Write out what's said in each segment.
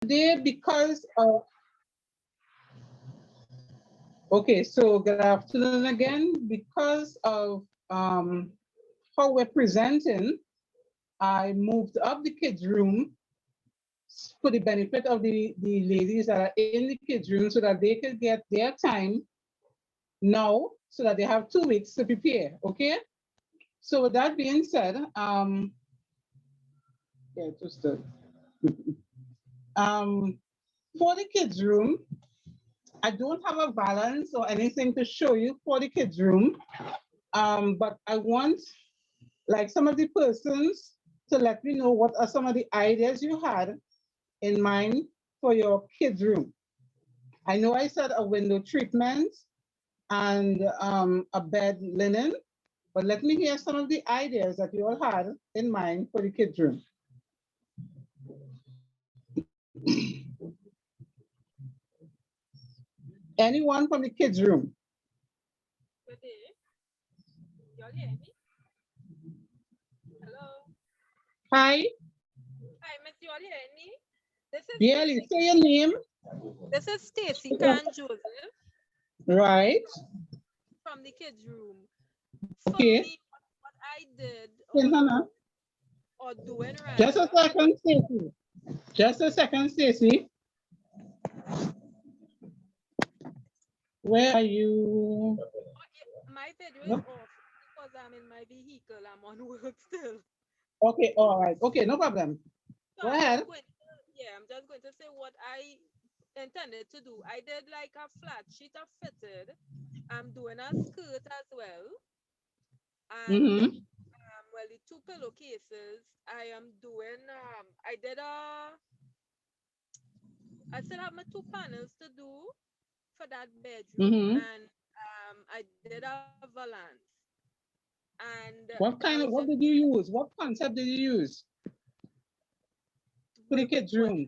Today, because of, okay, so good afternoon again. Because of how we're presenting, I moved up the kids' room for the benefit of the ladies that are in the kids' room so that they could get their time now so that they have 2 weeks to prepare, okay? So with that being said, yeah, just for the kids' room, I don't have a balance or anything to show you for the kids' room, but I want like some of the persons to let me know what are some of the ideas you had in mind for your kids' room. I know I said a window treatment and a bed linen, but let me hear some of the ideas that you all had in mind for the kids' room. Anyone from the kids' room? Good day. Y'all hear me? Hello. Hi. Hi, Miss. You all hear me? This is Barely say your name. This is Stacy Can Joseph Right. from the kids' room. Okay. For me, what I did or doing rather. Just a second, Stacy. Just a second, Stacy. Where are you? My video is off because I'm in my vehicle. I'm on work still. Okay, all right. Okay, no problem. So Go ahead. I'm just going to say what I intended to do. I did like a flat sheet of fitted. I'm doing a skirt as well. And well, the 2 pillowcases I am doing. I still have my 2 panels to do for that bedroom, and I did a valance. And what did you use? What concept did you use for the kids' room?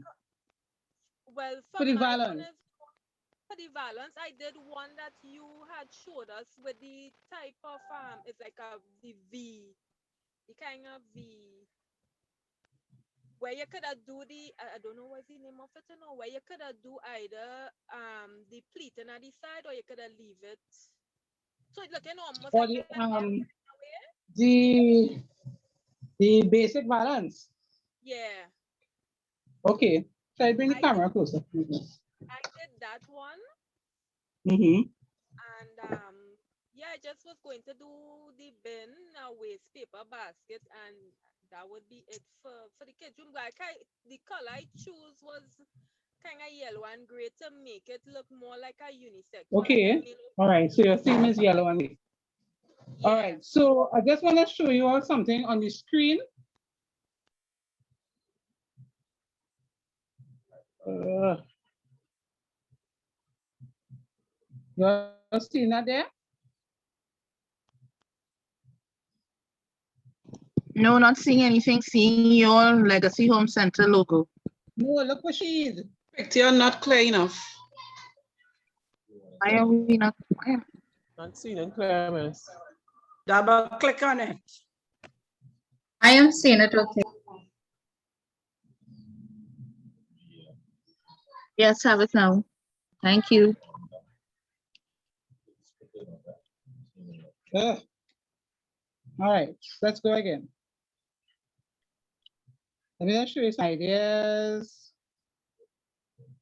Well, for the valance. For the valance, I did one that you had showed us with the type of it's like the V, the kind of V, where you could do the I don't know what's the name of it, you know, where you could do either the pleating at the side or you could leave it. So it looking almost or like the basic valance. Yeah. Okay. Try bring the camera closer. I did that one. And yeah, I just was going to do the bin, waste paper basket, and that would be it for the kids' room. Like the color I choose was kind of yellow and gray to make it look more like a unisex. Okay. All right. So your theme is yellow and gray. Yeah. All right. So I just want to show you all something on the screen. You're seeing that there? No, not seeing anything. Seeing your Legacy Home Center logo. No, look what she is. You're not clear enough. Why are we not clear? Not seeing it clear, miss. Double click on it. I am seeing it okay. Yes, have it now. Thank you. All right, let's go again. Let me just show you some ideas.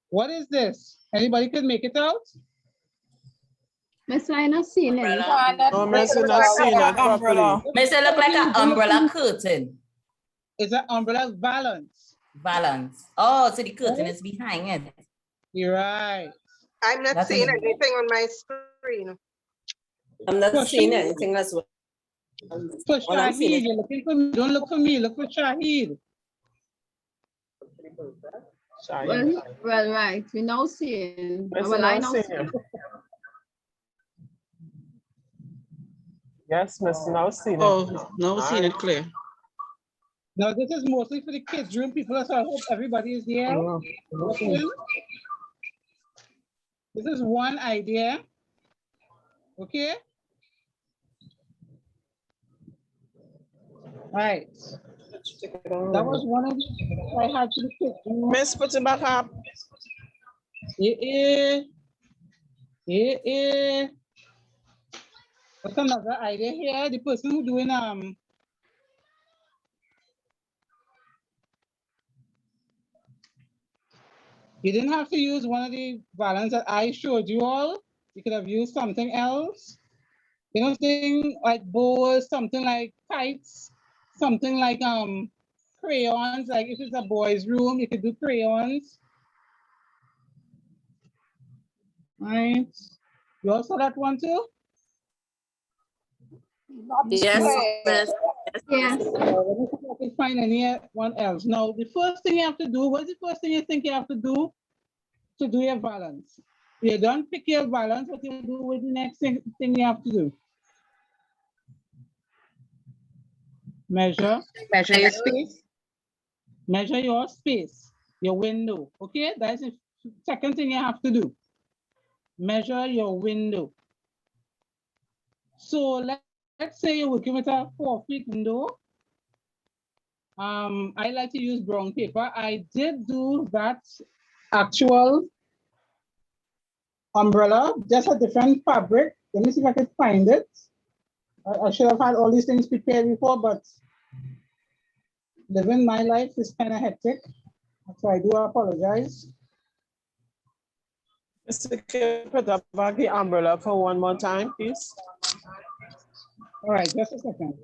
What is this? Anybody could make it out? Miss, I not seeing it. No, miss, not seeing it properly. Miss, it look like an umbrella curtain. It's an umbrella valance. Valance. Oh, so the curtain is behind it. You're right. I'm not seeing anything on my screen. I'm not seeing anything as well. For Shahid, you're looking for me. Don't look for me. Look for Shahid. Well, right. We now seeing. Well, I now see. Yes, miss, now seeing it. Oh, now seeing it clear. Now this is mostly for the kids' room. People, so I hope everybody is there. This is one idea. Okay. Right. That was one of the I had to pick. Miss, put it back up. What's another idea here? The person who doing you didn't have to use one of the balance that I showed you all. You could have used something else. You know, something like bows, something like kites, something like crayons. Like if it's a boy's room, you could do crayons. Right. You also that one too? Yes, miss. Yes. Let me see if I can find anyone else. Now, the first thing you have to do, what's the first thing you think you have to do your balance? You don't pick your balance, what you do with the next thing you have to do? Measure. Measure your space. Measure your space, your window. Okay, that's the second thing you have to do. Measure your window. So let's say you're working with a 4-feet window. I like to use brown paper. I did do that actual umbrella, just a different fabric. Let me see if I can find it. I should have had all these things prepared before, but living my life is kind of hectic. So I do apologize. Mr. Can you put up back the umbrella for one more time, please? All right, just a second.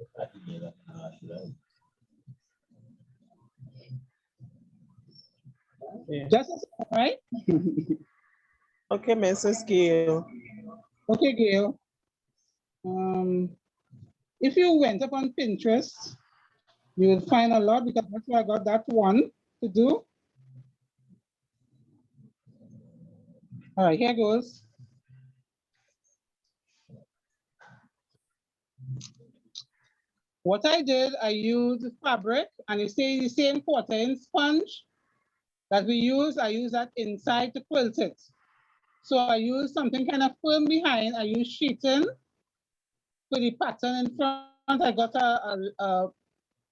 Yeah. Just a second, right? Okay, Mrs. Gail. Okay, Gail. If you went up on Pinterest, you will find a lot because that's why I got that one to do. All right, here goes. What I did, I used fabric and you see the same 1/4-inch sponge that we use, I use that inside to quilt it. So I use something kind of firm behind. I use sheeting for the pattern in front. I got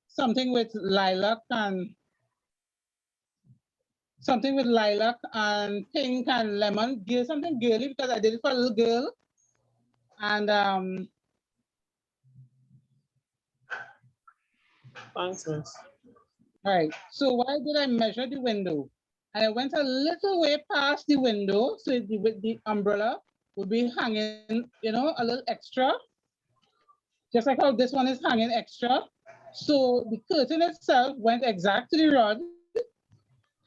something with lilac and pink and lemon. Something girly because I did it for a little girl. And Thanks, miss. all right, so what I did, I measured the window. And I went a little way past the window, so the umbrella would be hanging, you know, a little extra. Just like how this one is hanging extra. So the curtain itself went exact to the rod,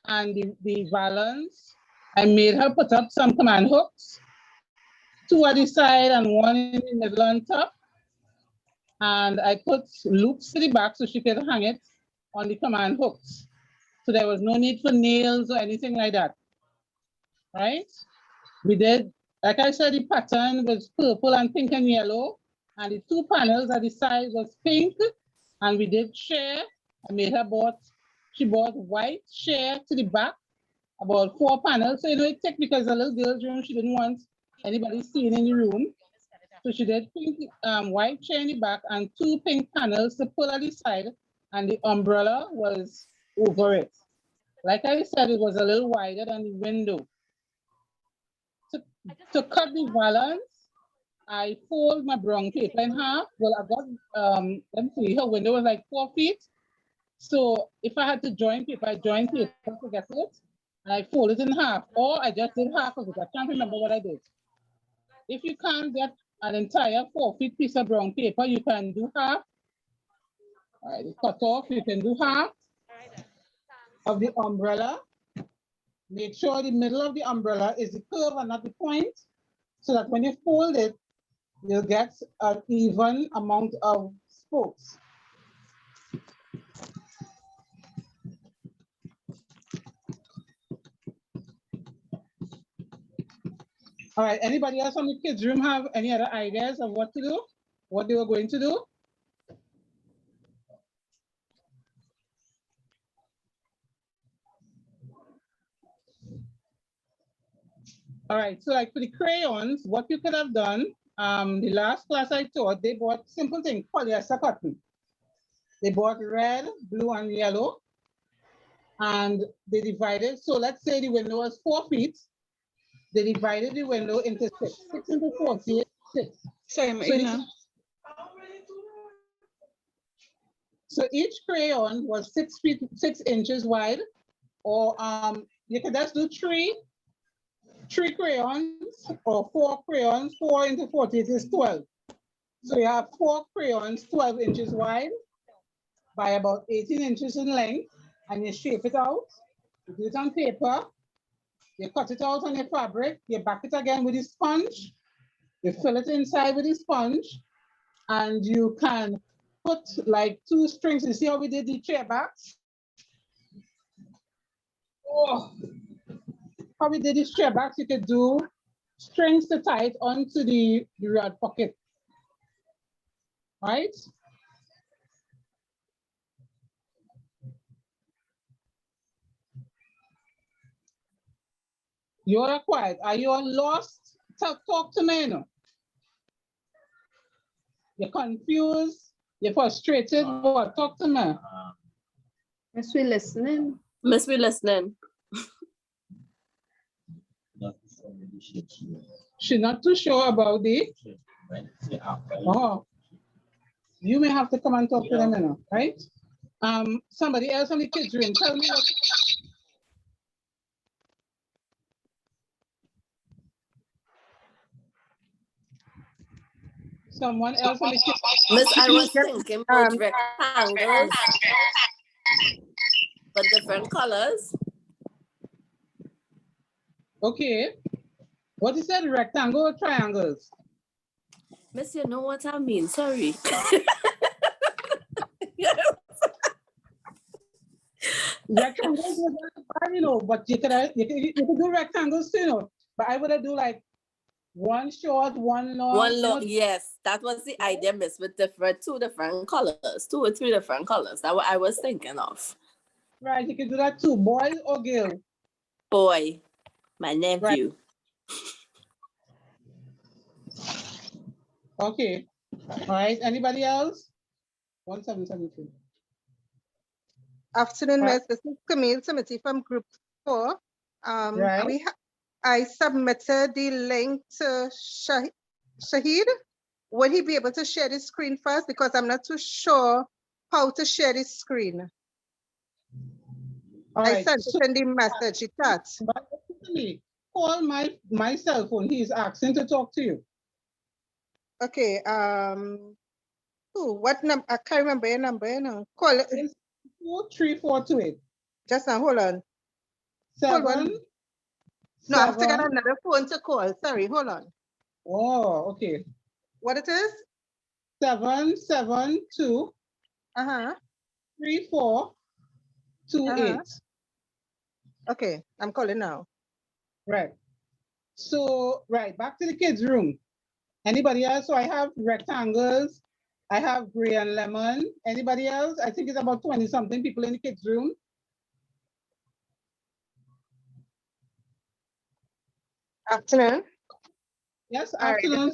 and the valance, I made her put up some command hooks, 2 at the side and 1 in the middle on top. And I put loops to the back so she could hang it on the command hooks. So there was no need for nails or anything like that, right? We did, like I said, the pattern was purple and pink and yellow, and the 2 panels at the side was pink, and we did share. I made her she bought white share to the back, about 4 panels. So, you know, it took because a little girl's room, she didn't want anybody seeing in the room. So she did pink, white share in the back and 2 pink panels to pull at the side, and the umbrella was over it. Like I said, it was a little wider than the window. To cut the valance, I fold my brown paper in half. Well, I got, let me see, her window was like 4 feet. So if I had to join paper, I joined paper to get it. And I fold it in half, or I just did half of it. I can't remember what I did. If you can't get an entire 4-feet piece of brown paper, you can do half. All right, cut off, you can do half of the umbrella. Make sure the middle of the umbrella is the curve and not the point, so that when you fold it, you'll get an even amount of spokes. All right, anybody else from the kids' room have any other ideas of what to do? What they were going to do? All right, so like for the crayons, what you could have done, the last class I taught, they bought simple thing, polyester cotton. They bought red, blue, and yellow. And they divided. So let's say the window was 4 feet. They divided the window into 6. 6 into 4, 6. So each crayon was 6 feet, 6 inches wide. Or you can just do three crayons or 4 crayons. 4 into 40 is 12. So you have 4 crayons 12 inches wide by about 18 inches in length, and you shape it out. You do it on paper. You cut it out on your fabric. You back it again with a sponge. You fill it inside with a sponge, and you can put like 2 strings. You see how we did the chair backs? Oh, how we did the chair backs, you could do strings to tie it onto the rod pocket. Right? You're quiet. Are you all lost? Talk to me now. You're confused. You're frustrated. What? Talk to me. Miss, we listening. Miss, we listening. She's not too sure about it. Oh, you may have to come and talk to them now, right? Somebody else on the kids' room, tell me what. Someone else on the kids' room. Miss, I was thinking about rectangles, but different colors. Okay. What is that? Rectangle or triangles? Miss, you know what I mean? Sorry. Rectangles, you know, but you could do rectangles too, you know. But I would have do like one short, one long. One long, yes, that was the idea, Miss, with 2 different colors, 2 or 3 different colors. That's what I was thinking of. Right, you can do that too, boy or girl. Boy, my nephew. Right. Okay. All right. Anybody else? 1772. Afternoon, Miss. This is Camille Timothy from Group 4. Right. I submitted the link to Shahid. Would he be able to share the screen first? Because I'm not too sure how to share the screen. All I right. sent it in the message chat. Call my cell phone. He's asking to talk to you. Okay. What number? I can't remember your number. You know. Call it. 23428. Just now. Hold on. 7. Hold on. No, I have to get another phone to call. Sorry. Hold on. Oh, okay. What it is? 772. 3428. Okay, I'm calling now. Right. So, right, back to the kids' room. Anybody else? So I have rectangles. I have gray and lemon. Anybody else? I think it's about 20-something people in the kids' room. Afternoon. Yes, afternoon.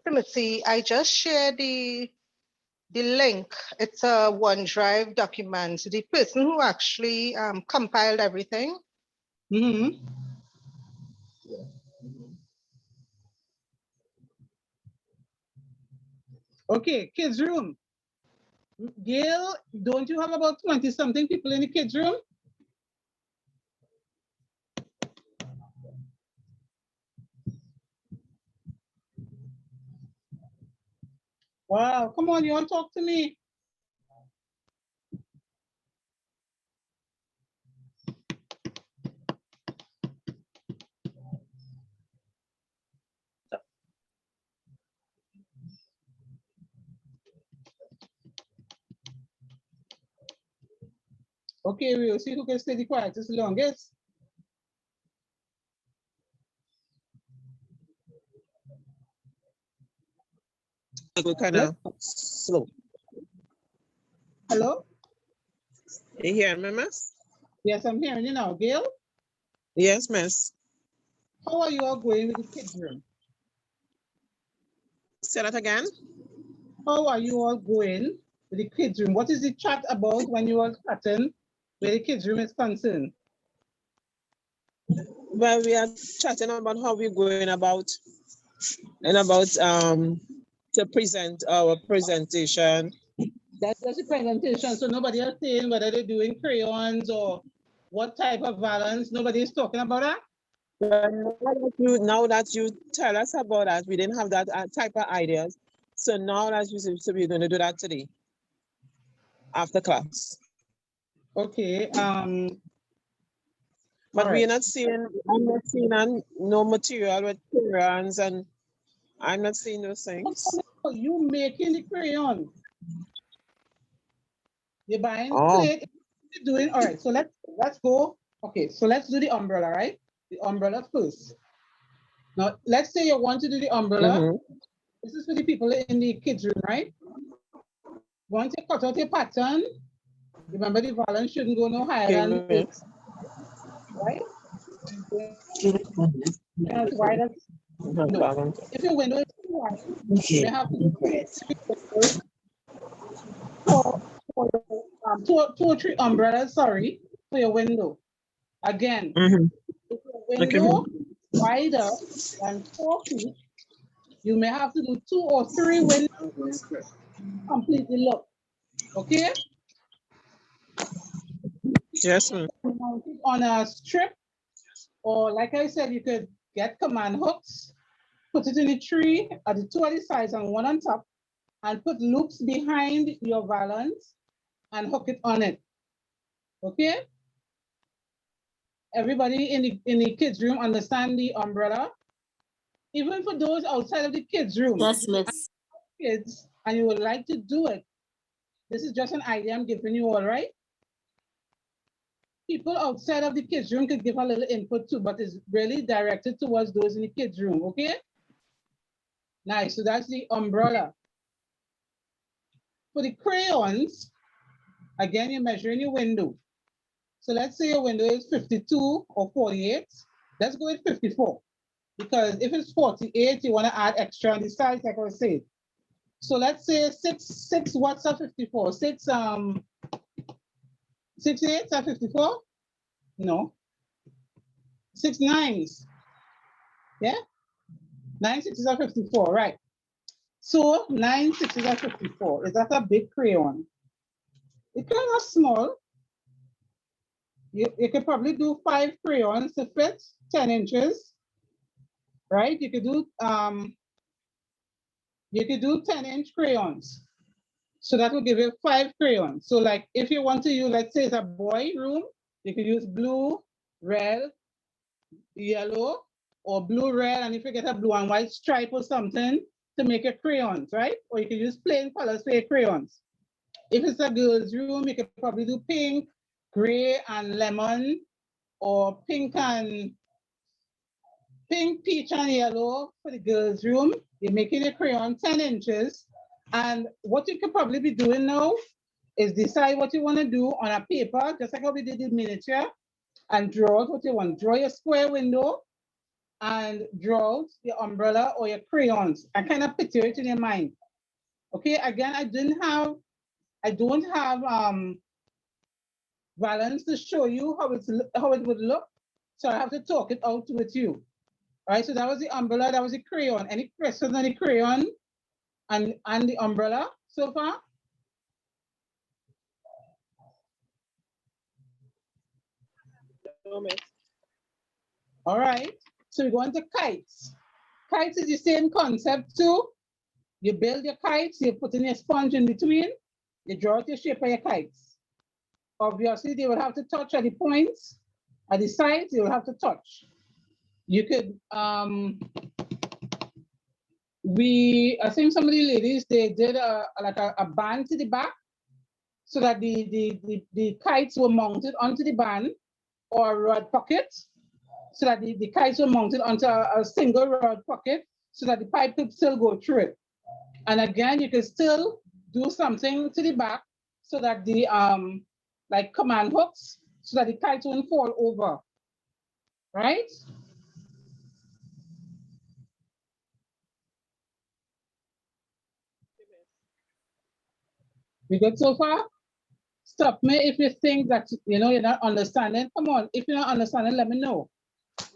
Timothy, I just shared the link. It's a OneDrive document. The person who actually compiled everything. Mm-hmm. Okay, kids' room. Gail, don't you have about 20-something people in the kids' room? Wow, come on, you all talk to me. Okay, we'll see who can stay the quietest longest. We're kind of slow. Hello? You hear me, Miss? Yes, I'm hearing you now. Gail? Yes, Miss. How are you all going with the kids' room? Say that again. How are you all going with the kids room? What is the chat about when you are chatting where the kids room is concerned? Well, we are chatting about how we're going about and about to present our presentation. That's just a presentation, so nobody is saying whether they're doing crayons or what type of balance. Nobody is talking about that. Now that you tell us about that, we didn't have that type of ideas. So now that you so we're going to do that today after class. Okay. But all we're right. not seeing. I'm not seeing no material with crayons, and I'm not seeing those things. Oh, you making the crayon? You're buying the Oh. plate. You're doing all right. So let's go. Okay, so let's do the umbrella, right? The umbrella first. Now let's say you want to do the umbrella. Mhm. This is for the people in the kids room, right? Once you cut out your pattern, remember the balance shouldn't go no higher than this, right? As wide as no. If your window is too wide, you have to do two or three umbrellas, sorry, for your window. Again, if your window wider than 4 feet, you may have to do 2 or 3 windows completely look. Okay? Yes, ma'am. On a strip, or like I said, you could get command hooks, put it in the tree at the 2 at the sides and 1 on top, and put loops behind your valance and hook it on it. Okay? Everybody in the kids' room understand the umbrella? Even for those outside of the kids' room. Yes, miss. Kids, and you would like to do it. This is just an idea I'm giving you all, right? People outside of the kids' room could give a little input too, but it's really directed towards those in the kids' room, okay? Nice, so that's the umbrella. For the crayons, again, you're measuring your window. So let's say your window is 52 or 48. Let's go with 54. Because if it's 48, you want to add extra on the sides, like I was saying. So let's say 6 watts are 54. 6 8s are 54? No. 6 9s. Yeah? 9 6s are 54, right? So 9 6s are 54. Is that a big crayon? The crayon is small. You could probably do 5 crayons to fit 10 inches. Right? You could do 10-inch crayons. So that will give you 5 crayons. So like if you want to use, let's say it's a boy room, you could use blue, red, yellow, or blue, red, and if you get a blue and white stripe or something to make your crayons, right? Or you could use plain colors for your crayons. If it's a girl's room, you could probably do pink, gray, and lemon, or pink, peach, and yellow for the girls' room. You're making a crayon 10 inches. And what you could probably be doing now is decide what you want to do on a paper, just like how we did the miniature, and draw out what you want. Draw your square window and draw out your umbrella or your crayons and kind of picture it in your mind. Okay, again, I don't have balance to show you how it would look. So I have to talk it out with you. All right, so that was the umbrella, that was the crayon. Any questions on the crayon and the umbrella so far? All right, so we go on to kites. Kites is the same concept too. You build your kites, you put in a sponge in between, you draw out your shape of your kites. Obviously, they will have to touch at the points, at the sides, you will have to touch. You could, I think some of the ladies, they did like a band to the back so that the kites were mounted onto the band or a rod pocket, so that the kites were mounted onto a single rod pocket so that the pipe could still go through it. And again, you can still do something to the back so that the like command hooks, so that the kites won't fall over, right? We good so far? Stop me if you think that, you know, you're not understanding. Come on, if you're not understanding, let me know.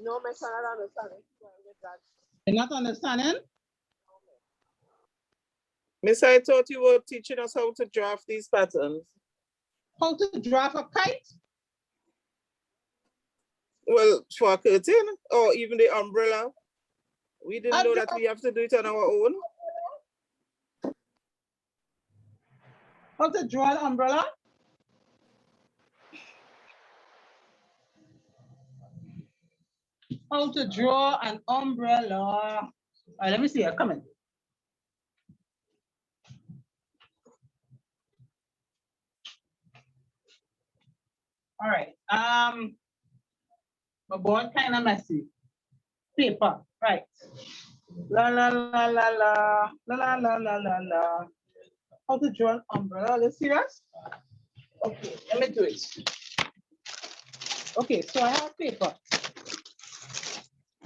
No, Miss, I'm not understanding. You're not understanding? Miss, I thought you were teaching us how to draft these patterns. How to draft a kite? Well, for a curtain or even the umbrella. We didn't know that we have to do it on our own. How to draw an umbrella? How to draw an umbrella? All right, let me see. Come in. All right. My board kind of messy. Paper, right? La la la la la la la la la la la. How to draw an umbrella? Are you serious? Okay, let me do it. Okay, so I have paper.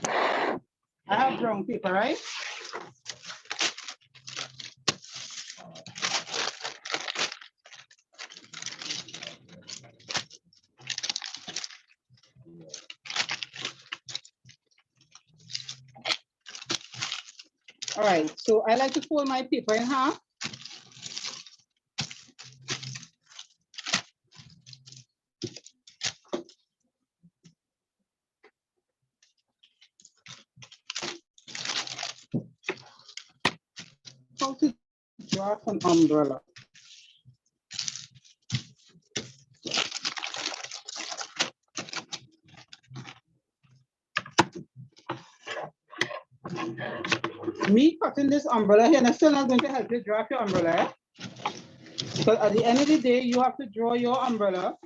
I have brown paper, right? All right, so I like to fold my paper in half. How to draw an umbrella? Me cutting this umbrella here, and I'm still not going to help you draw your umbrella. Because at the end of the day, you have to draw your umbrella.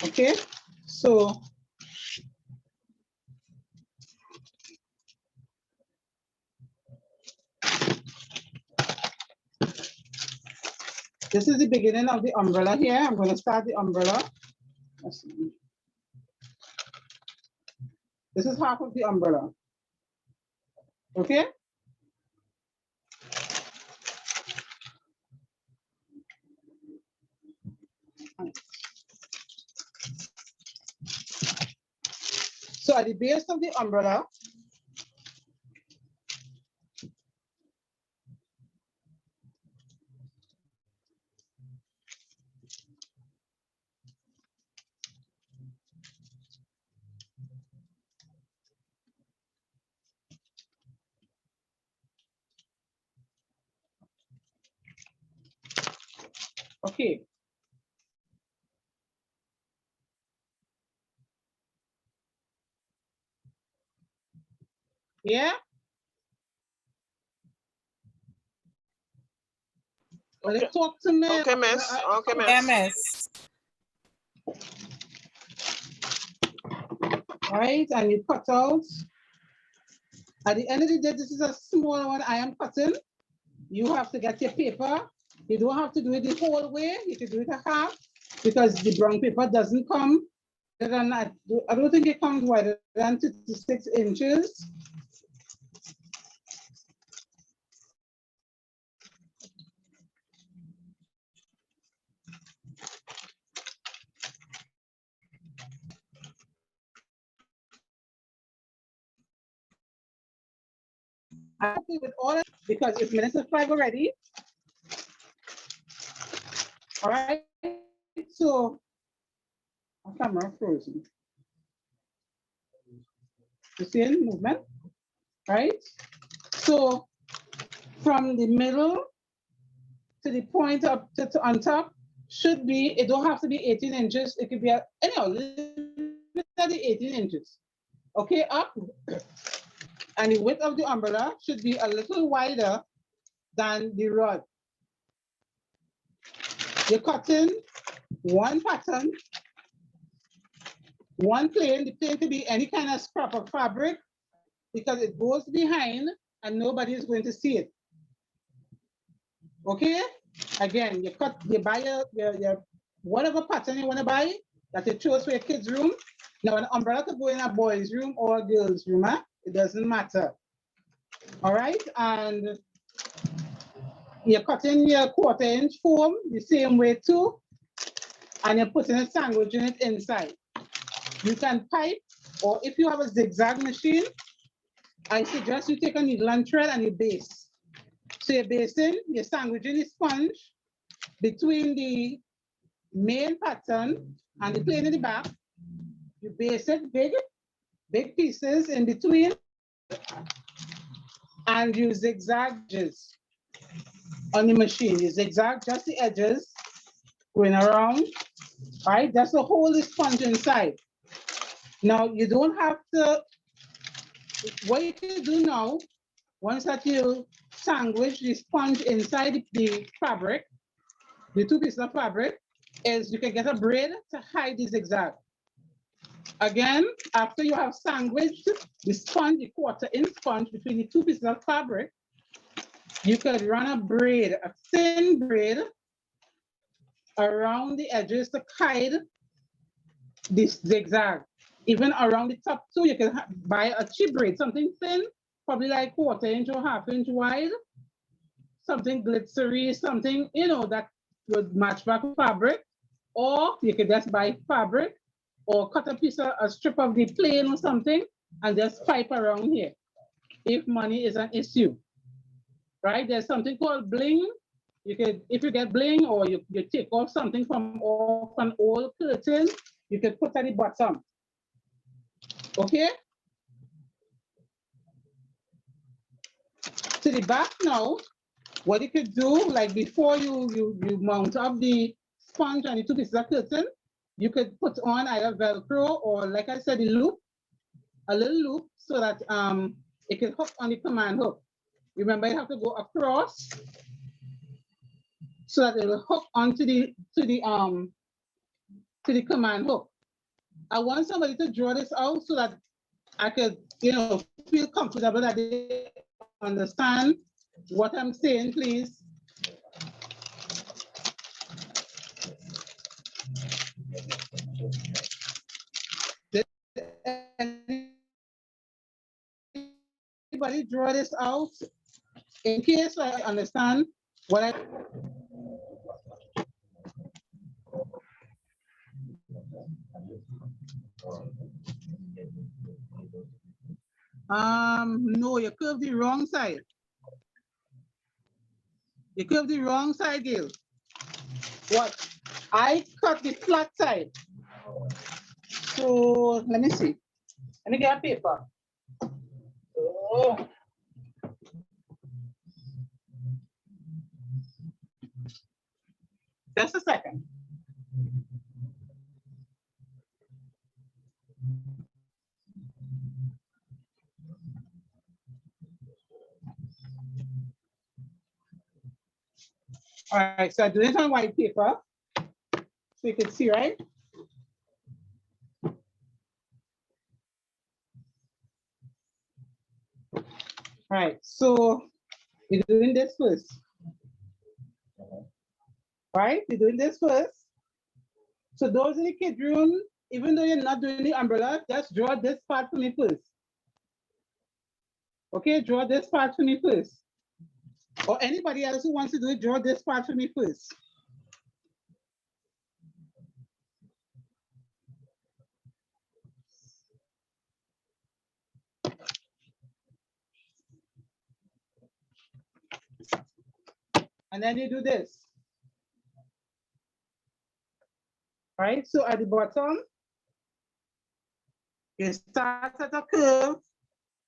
Okay, so this is the beginning of the umbrella here. I'm going to start the umbrella. Let's see. This is half of the umbrella. Okay? So at the base of the umbrella, okay. Yeah? Well, they talk to me. Okay, miss. Okay, miss. All right, and you cut out. At the end of the day, this is a small one I am cutting. You have to get your paper. You don't have to do it the whole way. You can do it a half because the brown paper doesn't come. I don't think it comes wider than 6 inches. I'm happy with all of because it's minutes of 5 already. All right, so our camera frozen. You see any movement, right? So from the middle to the point up to on top should be, it don't have to be 18 inches. It could be, anyhow, the 18 inches. Okay, up. And the width of the umbrella should be a little wider than the rod. You're cutting one pattern, one plane. The plane could be any kind of scrap of fabric because it goes behind and nobody is going to see it. Okay? Again, you buy your whatever pattern you want to buy that you chose for your kids' room. Now, an umbrella could go in a boy's room or a girl's room, huh? It doesn't matter. All right, and you're cutting your 1/4" foam the same way too, and you're putting a sandwich in it inside. You can pipe, or if you have a zigzag machine, I suggest you take a needle and thread and you base. So you're basting, you're sandwiching the sponge between the main pattern and the plane in the back. You base it big pieces in between, and you zigzag edges on the machine. You zigzag just the edges going around, right? That's to hold the sponge inside. Now you don't have to, what you can do now, once that you sandwich the sponge inside the fabric, the 2 pieces of fabric, is you can get a braid to hide the zigzag. Again, after you have sandwiched the sponge, the 1/4" sponge between the 2 pieces of fabric, you could run a braid, a thin braid around the edges to hide this zigzag. Even around the top too, you can buy a cheap braid, something thin, probably like 1/4" or 1/2" wide, something glittery, something, you know, that would match back with fabric. Or you could just buy fabric or cut a strip of the plain or something and just pipe around here if money is an issue, right? There's something called bling. You could, if you get bling or you take off something from off an old curtain, you could put at the bottom, okay? To the back now, what you could do, like before you mount up the sponge and the 2 pieces of curtain, you could put on either Velcro or, like I said, the loop, a little loop, so that it can hook on the command hook. Remember, you have to go across so that it will hook onto the command hook. I want somebody to draw this out so that I could, you know, feel comfortable that they understand what I'm saying, please. Anybody draw this out in case I understand what I. No, you curved the wrong side. You curved the wrong side, Gail. What? I cut the flat side. So let me see. Let me get a paper. Oh. Just a second. All right, so I do it on white paper, so you can see, right? All right, so you're doing this first. All right, you're doing this first. So those in the kids' room, even though you're not doing the umbrella, just draw this part for me first. Okay, draw this part for me first. Or anybody else who wants to do it, draw this part for me first. And then you do this. Right, so at the bottom, you start at a curve,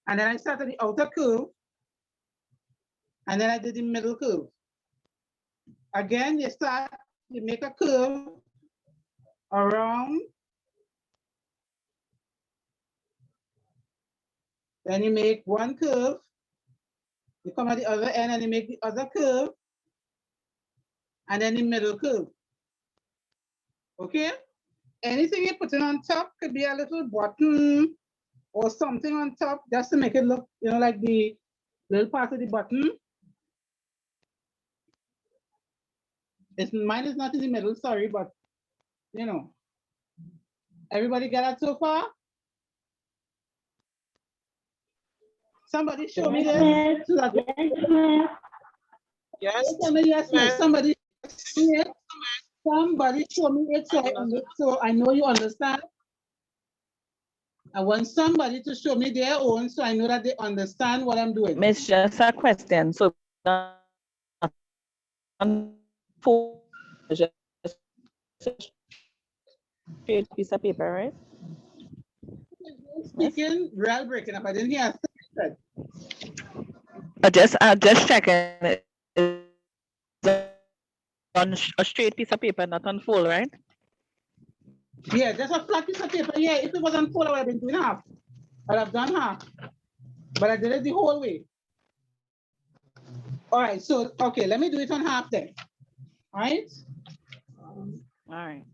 and then I start at the outer curve, and then I did the middle curve. Again, you start, you make a curve around, then you make one curve, you come at the other end and you make the other curve, and then the middle curve. Okay? Anything you're putting on top could be a little button or something on top just to make it look, you know, like the little part of the button. Mine is not in the middle, sorry, but you know. Everybody get that so far? Somebody show me this. So that Yes. yes, miss. Somebody show me it. Somebody show me it so I know you understand. I want somebody to show me their own so I know that they understand what I'm doing. Miss, just a question. So just a straight piece of paper, right? Speaking, real breaking up. I didn't hear a Just checking. On a straight piece of paper, not on full, right? Yeah, just a flat piece of paper. Yeah, if it wasn't full, I would have been doing half. I'd have done half. But I did it the whole way. All right, so, okay, let me do it on half then. All right? All right.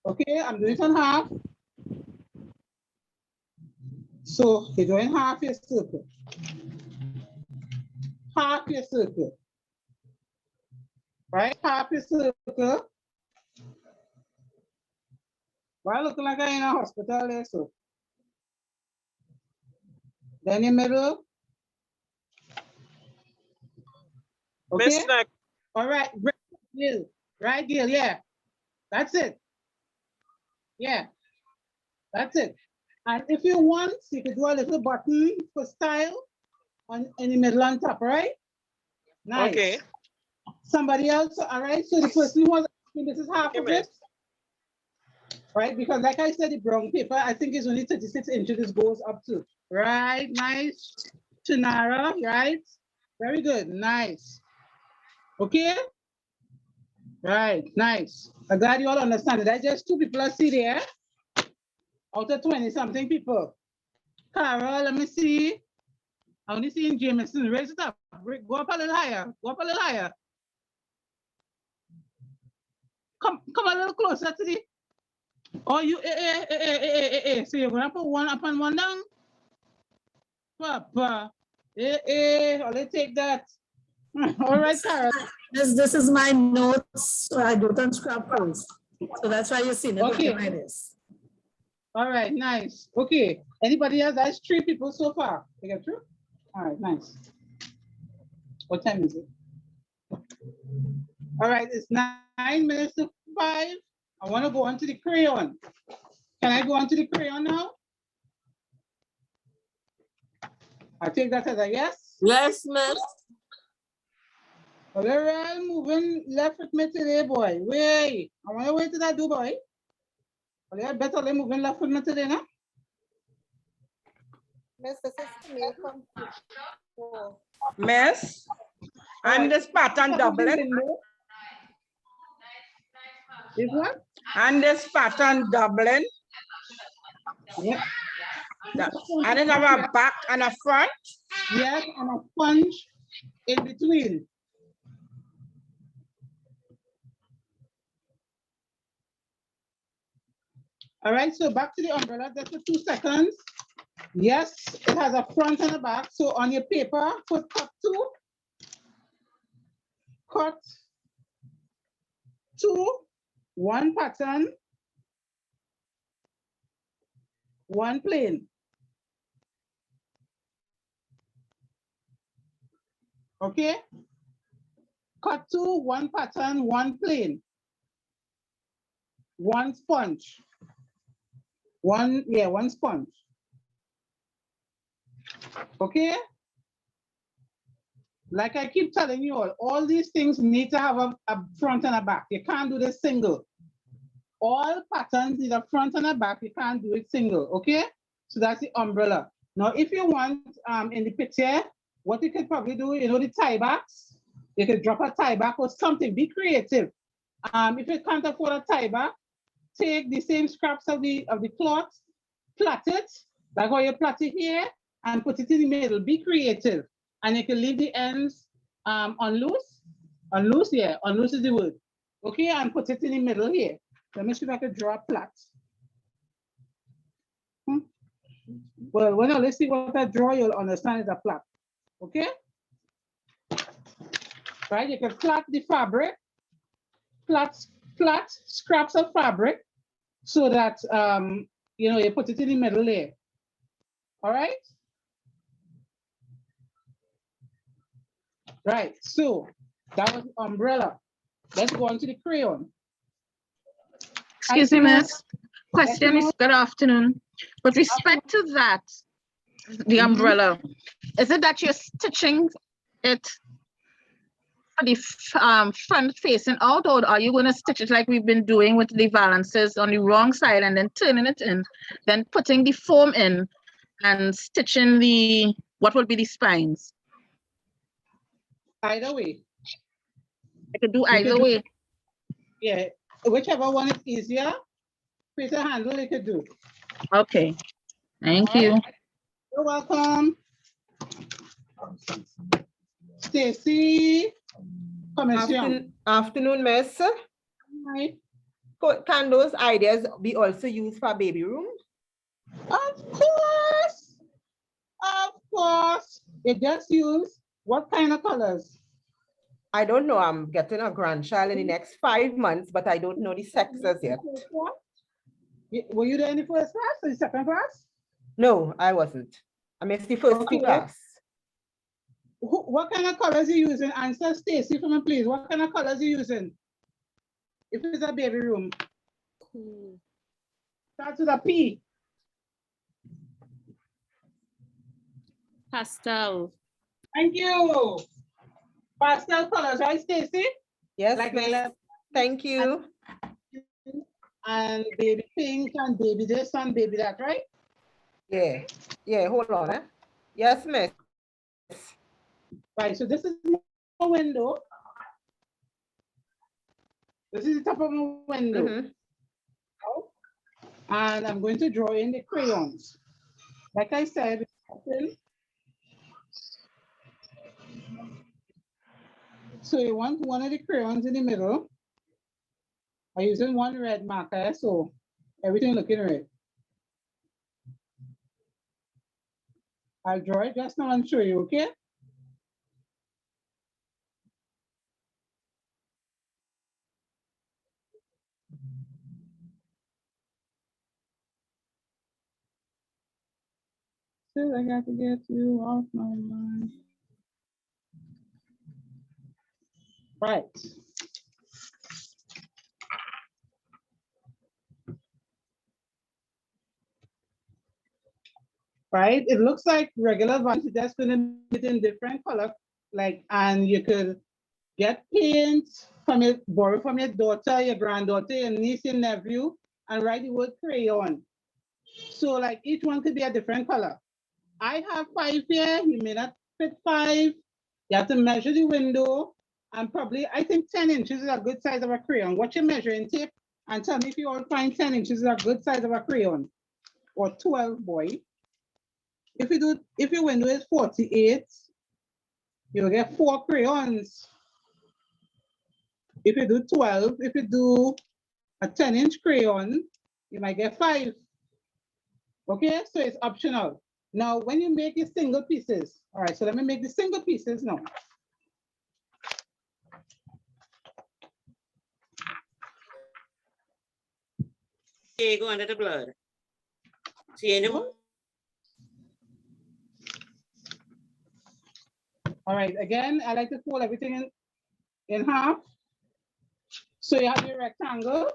Okay, I'm doing it on half. So you're doing half your circle. Half your circle. Right? Half your circle. Well, looking like I'm in a hospital there, so. Then your middle. Okay? All right, Gil. Right, Gil, yeah. That's it. Yeah, that's it. And if you want, you could do a little button for style in the middle on top, right? Nice. Okay. Somebody else, all right? So the person who was asking, this is half of it. Right, because like I said, the brown paper, I think it's only 36 inches this goes up to. Right, nice. Chinara, right? Very good, nice. Okay? Right, nice. I'm glad you all understand it. I just 2 people I see there out of 20 something people. Carol, let me see. I only see in Jameson. Raise it up. Go up a little higher. Go up a little higher. Come a little closer to the. Oh, you, So you're gonna put one up and one down? Papa. Let's take that. All right, Carol. This is my notes, so I do it on scrap first. So that's why you see it Okay. like this. All right, nice. Okay. Anybody else? That's 3 people so far. You get through? All right, nice. What time is it? All right, it's 9 minutes to 5. I want to go on to the crayon. Can I go on to the crayon now? I take that as a yes. Yes, miss. Well, they're all moving left with me today, boy. Wait, I want to wait till I do, boy. Well, they're better than moving left with me today, no? Miss, and this pattern doubling. Is what? And this pattern doubling. Yeah. And it have a back and a front. Yes, and a sponge in between. All right, so back to the umbrella, just for 2 seconds. Yes, it has a front and a back. So on your paper, put cut 2, cut 2, 1 pattern, 1 plain. Okay? Cut 2, 1 pattern, 1 plain. 1 sponge. One sponge. Okay? Like I keep telling you all these things need to have a front and a back. You can't do this single. All patterns need a front and a back. You can't do it single, okay? So that's the umbrella. Now, if you want, in the picture, what you could probably do, you know, the tie backs, you could drop a tie back or something, be creative. If you can't afford a tie back, take the same scraps of the cloth, plait it, like how you plait it here, and put it in the middle, be creative. And you can leave the ends unloose, yeah, unloose is the word. Okay, and put it in the middle here. Let me see if I can draw a plait. Well, when I see what I draw, you'll understand it's a plait. Okay? Right, you can plait the fabric, plait scraps of fabric so that, you know, you put it in the middle there. All right? Right, so that was the umbrella. Let's go on to the crayon. Excuse me, miss. Question Yes, is, good afternoon. With respect to that, the umbrella, is it that you're stitching it for the front facing out, or are you going to stitch it like we've been doing with the valances on the wrong side and then turning it in, then putting the foam in and stitching the, what will be the spines? Either way. I could do You either could do- way. Yeah, whichever one is easier, with a handle you could do. Okay, thank All you. right. You're welcome. Stacy, Afternoon, miss. Hi. Can those ideas be also used for baby room? Of course. Of course. You just use what kind of colors? I don't know. I'm getting a grandchild in the next 5 months, but I don't know the sexes yet. Were you there in the first class or the second class? No, I wasn't. I missed the first two class. What kind of colors you using? Answer Stacy for me, please. What kind of colors you using? If it's a baby room. Starts with a P. Pastel. Thank you. Pastel colors, right, Stacy? Yes, like miss. Thank you. And baby pink and baby this and baby that, right? Yeah. Yeah, hold on. Eh? Yes, miss. Right, so this is my window. This is the top of my window. And I'm going to draw in the crayons. Like I said, so you want one of the crayons in the middle. I'm using one red marker, so everything looking red. I'll draw it just now and show you, okay? Still, I got to get you off my mind. Right. Right, it looks like regular ones. That's going to be in different color, like, and you could get paint from your, borrow from your daughter, your granddaughter, your niece, your nephew, and write the word crayon. So like each one could be a different color. I have 5 here, you may not fit 5. You have to measure the window, and probably, I think 10 inches is a good size of a crayon. What's your measuring tape? And tell me if you all find 10 inches is a good size of a crayon, or 12, boy. If your window is 48, you'll get 4 crayons. If you do 12, if you do a 10-inch crayon, you might get 5. Okay, so it's optional. Now, when you make your single pieces, all right, so let me make the single pieces now. Okay, go under the blood. See anyone? All right, again, I like to fold everything in half. So you have your rectangle.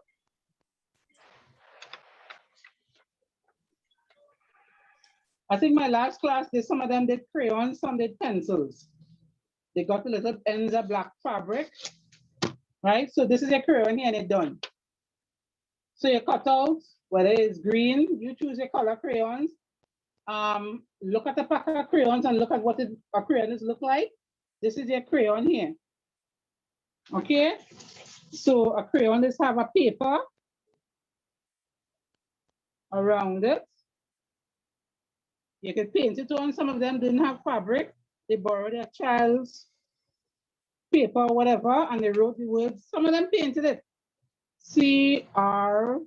I think my last class, some of them did crayons, some did pencils. They got the little ends of black fabric, right? So this is your crayon here and it's done. So you cut out, whether it's green, you choose your color crayons. Look at the pack of crayons and look at what a crayon look like. This is your crayon here. Okay, so a crayon is have a paper around it. You could paint it on. Some of them didn't have fabric. They borrowed their child's paper or whatever, and they wrote the words. Some of them painted it. C-R-A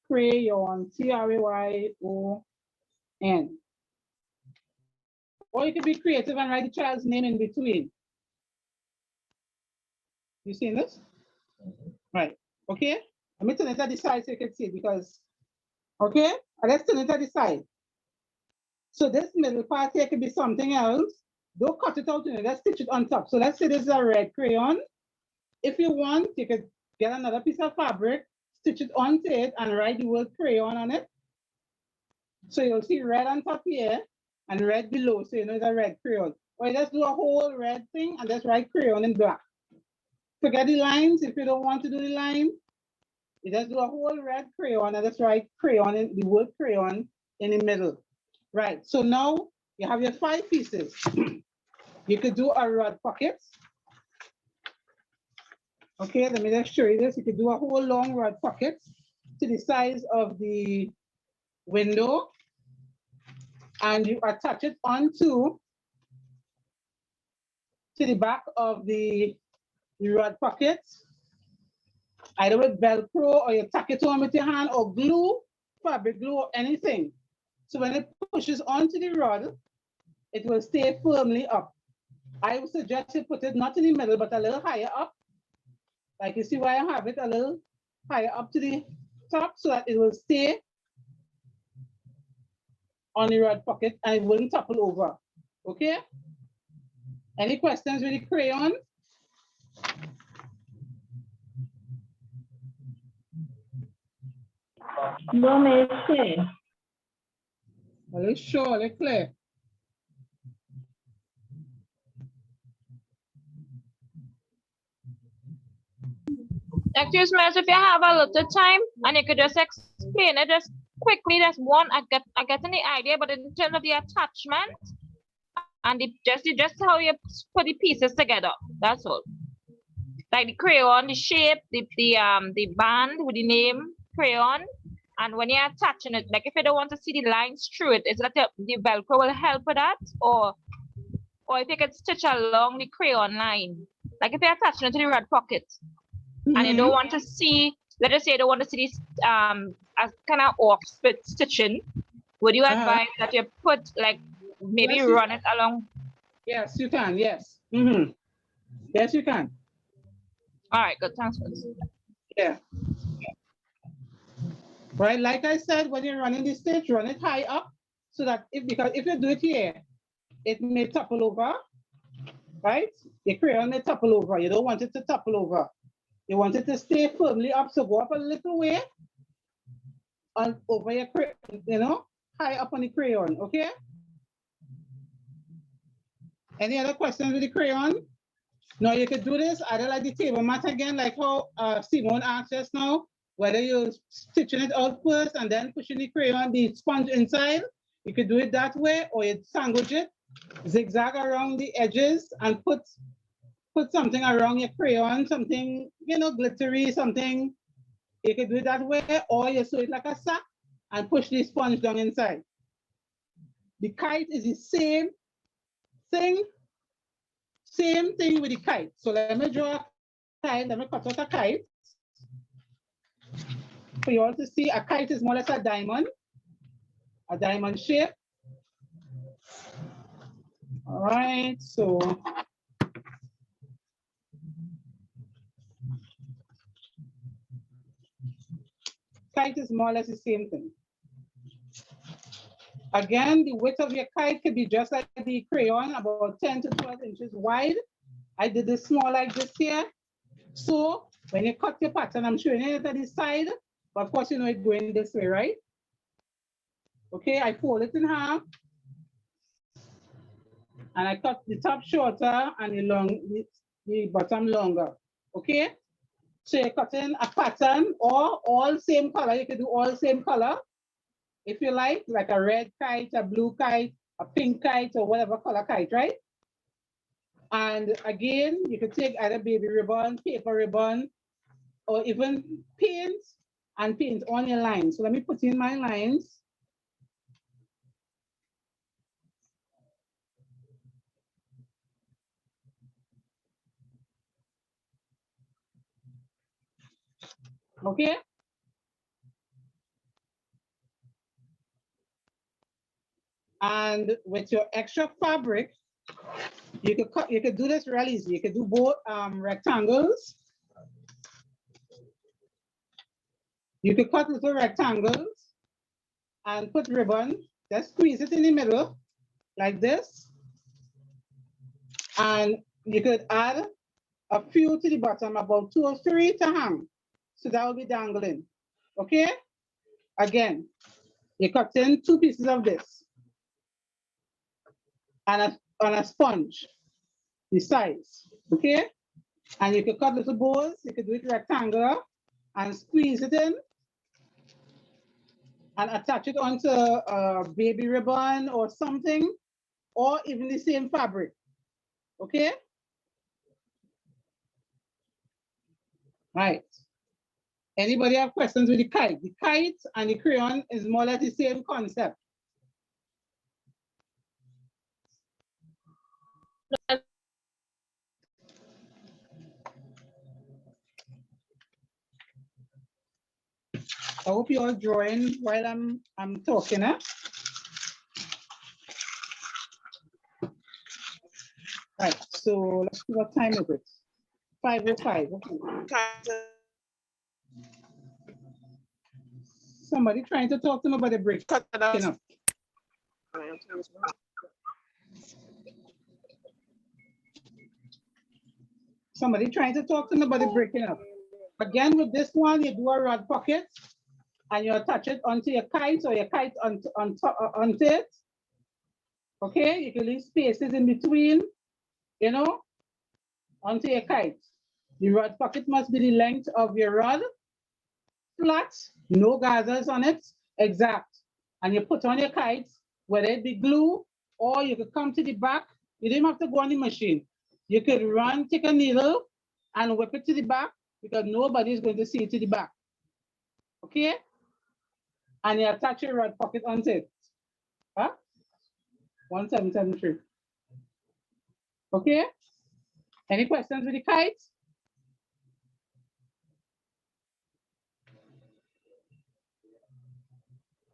crayon, C-R-A-Y-O-N. Or you could be creative and write the child's name in between. You seen this? Right, okay. Let me turn it to the side so you can see it because, okay, let's turn it to the side. So this middle part here could be something else. don't cut it out, just stitch it on top. So let's say this is a red crayon. If you want, you could get another piece of fabric, stitch it onto it, and write the word crayon on it. So you'll see red on top here and red below, so you know it's a red crayon. Or you just do a whole red thing and just write crayon in black. Forget the lines. If you don't want to do the line, you just do a whole red crayon and just write crayon in the word crayon in the middle. Right, so now you have your 5 pieces. You could do a rod pocket. Okay, let me just show you this. You could do a whole long rod pocket to the size of the window, and you attach it onto the back of the rod pocket, either with Velcro or you tack it on with your hand or glue, fabric glue or anything. So when it pushes onto the rod, it will stay firmly up. I would suggest you put it not in the middle, but a little higher up. Like you see why I have it a little higher up to the top so that it will stay on the rod pocket and it wouldn't topple over. Okay? Any questions with the crayon? No, Miss. Are you sure? Are you clear? Excuse me, if you have a little time and you could just explain it just quickly, that's one, I get the idea, but in terms of the attachment and just how you put the pieces together, that's all. Like the crayon, the shape, the band with the name crayon, and when you're attaching it, like if you don't want to see the lines through it, is that the Velcro will help with that, or if you could stitch along the crayon line, like if you're attaching it to the rod pocket. And you don't want to see, let us say you don't want to see this as kind of off stitching, would you advise that you put like maybe yes, run it along? Yes, you can, yes. Yes, you can. All right, good, thanks. Yeah. Right, like I said, when you're running the stitch, run it high up so that because if you do it here, it may topple over, right? The crayon may topple over. You don't want it to topple over. You want it to stay firmly up, so go up a little way on over your crayon, high up on the crayon, okay? Any other questions with the crayon? Now you could do this either like the table mat again, like how Simone asked just now, whether you're stitching it out first and then pushing the crayon, the sponge inside. You could do it that way, or you sandwich it, zigzag around the edges and put something around your crayon, something, glittery, something. You could do it that way, or you sew it like a sack and push the sponge down inside. The kite is the same thing with the kite. So let me draw a kite, let me cut out a kite. For you all to see, a kite is more or less a diamond shape. All right, so kite is more or less the same thing. Again, the width of your kite could be just like the crayon, about 10 to 12 inches wide. I did this small like this here. So when you cut your pattern, I'm showing it at the side, but of course, it's going this way, right? Okay, I fold it in half. And I cut the top shorter and the bottom longer, okay? So you're cutting a pattern or all same color. You can do all same color if you like a red kite, a blue kite, a pink kite, or whatever color kite, right? And again, you can take either baby ribbon, paper ribbon, or even paint and paint on your lines. So let me put in my lines. Okay. And with your extra fabric, you could do this real easy. You could do both rectangles. You could cut little rectangles and put ribbon. Just squeeze it in the middle like this. And you could add a few to the bottom, about 2 or 3 to hang. So that will be dangling. Okay? Again, you cut in 2 pieces of this and on a sponge, the size. Okay? And you could cut little balls, you could do it rectangular and squeeze it in and attach it onto a baby ribbon or something, or even the same fabric. Okay? Right. Anybody have questions with the kite? The kite and the crayon is more or less the same concept. I hope you're all drawing while I'm talking. Huh? Right, so let's see what time is it. 5:05. Okay. Somebody trying to talk to me about the break. Cut it up. Somebody trying to talk to me about the breaking up. Again, with this one, you do a rod pocket and you attach it onto your kite or your kite onto it. Okay, you can leave spaces in between, you know, onto your kite. The rod pocket must be the length of your rod, flat, no gathers on it, exact. And you put on your kite, whether it be glue or you could come to the back. You didn't have to go on the machine. You could run, take a needle and whip it to the back because nobody is going to see it to the back. Okay? And you attach your rod pocket onto it. Huh? 1773. Okay? Any questions with the kite?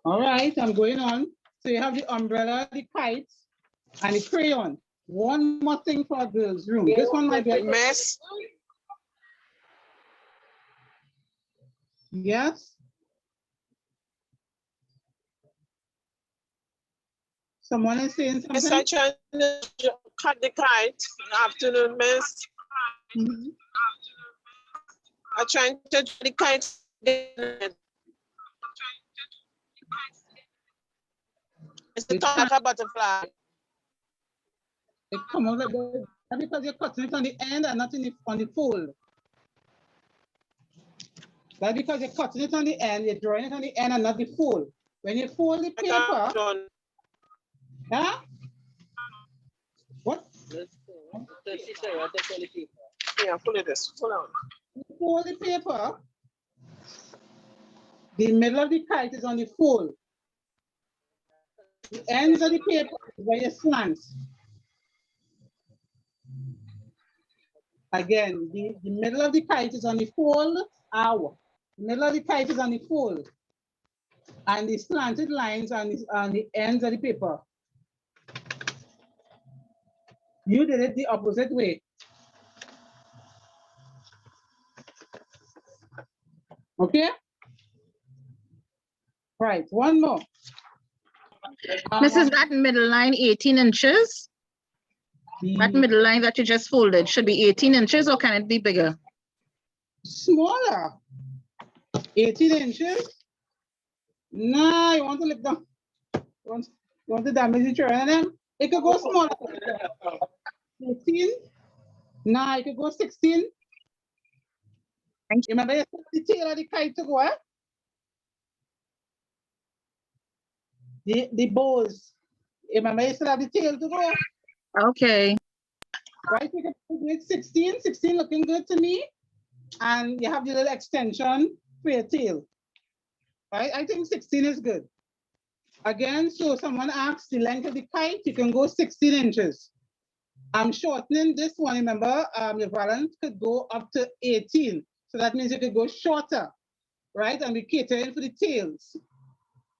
All right, I'm going on. So you have the umbrella, the kite, and the crayon. One more thing for a girl's room. This one might be a mess. Yes. Someone is saying something? Yes, I tried to cut the kite. Afternoon, miss. I tried to cut the kite. It's the top like a butterfly. It come out like that because you're cutting it on the end and not on the fold. That's because you're cutting it on the end, you're drawing it on the end and not the fold. When you fold the paper, huh? What? Yeah, pull it this. Hold on. You fold the paper, the middle of the kite is on the fold. The ends of the paper is where you slant. Again, the middle of the kite is on the fold. The middle of the kite is on the fold. And the slanted lines on the ends of the paper. You did it the opposite way. Okay? Right, one more. Mrs. That middle line 18 inches? That middle line that you just folded should be 18 inches or can it be bigger? Smaller. 18 inches? No, you want to lift down. You want to damage the children? It could go smaller. 18? No, it could go 16. Remember you said the tail of the kite to go, eh? The bows. Remember you still have the tail to go? Okay. Right, you can do it 16. 16 looking good to me. And you have the little extension for your tail. Right, I think 16 is good. Again, so someone asks the length of the kite, you can go 16 inches. I'm shortening this one, remember, your balance could go up to 18. So that means you could go shorter, right? And be catering for the tails.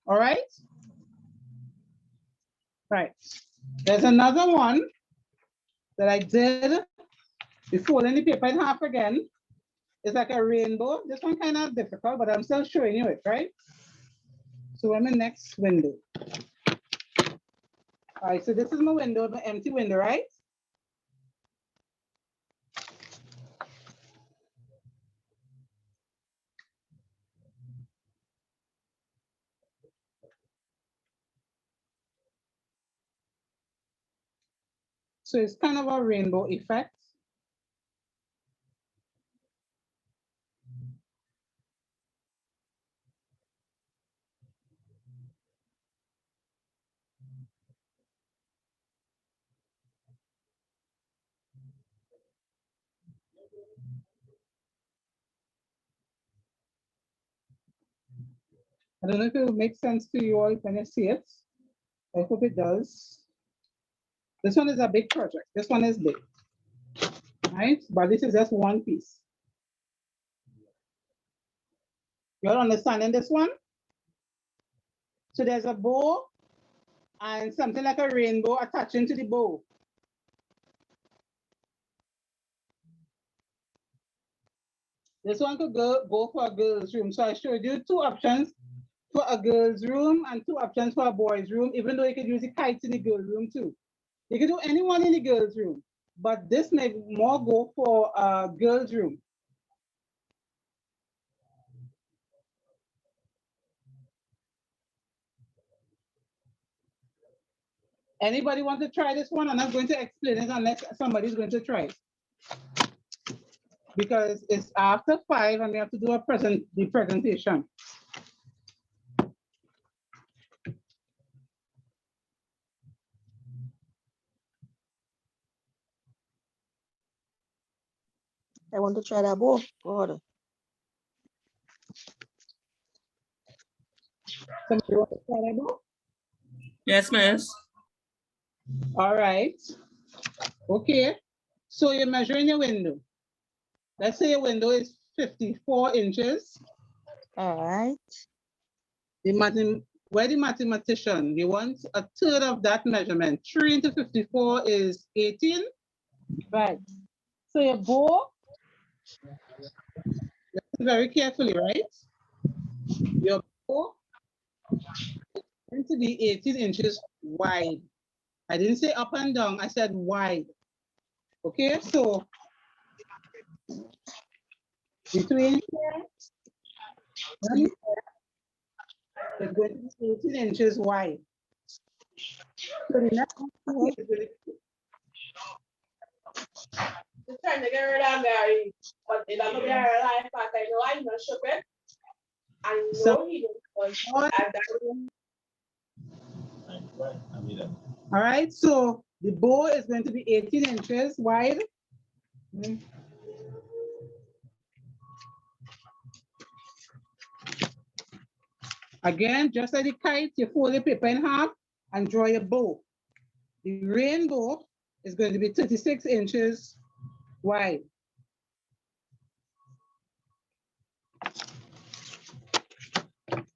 All right? Right. There's another one that I did before folding the paper in half again. It's like a rainbow. This one kind of difficult, but I'm still showing you it, right? So I'm in next window. All right, so this is my window, my empty window, right? So it's kind of a rainbow effect. I don't know if it will make sense to you all when you see it. I hope it does. This one is a big project. This one is big, right? But this is just one piece. You all understanding this one? So there's a bow and something like a rainbow attaching to the bow. This one could go for a girl's room. So I showed you two options for a girl's room and two options for a boy's room, even though you could use the kites in the girl's room too. You could do anyone in the girl's room, but this may more go for a girl's room. Anybody want to try this one? I'm not going to explain it unless somebody's going to try it. Because it's after 5 and we have to do the presentation. I want to try that bow. God. Somebody want to try that bow? Yes, miss. All right. Okay. So you're measuring your window. Let's say your window is 54 inches. All right. Where the mathematician, you want a third of that measurement. 3 into 54 is 18. Right. So your bow, listen very carefully, right? Your bow is going to be 18 inches wide. I didn't say up and down, I said wide. Okay, so between here and here, it's going to be 18 inches wide. So the next one is going to Trying to get rid of Mary, but they don't get her life back. I know I'm not stupid. I know he don't. All right, so the bow is going to be 18 inches wide. Again, just like the kite, you fold the paper in half and draw your bow. The rainbow is going to be 36 inches wide.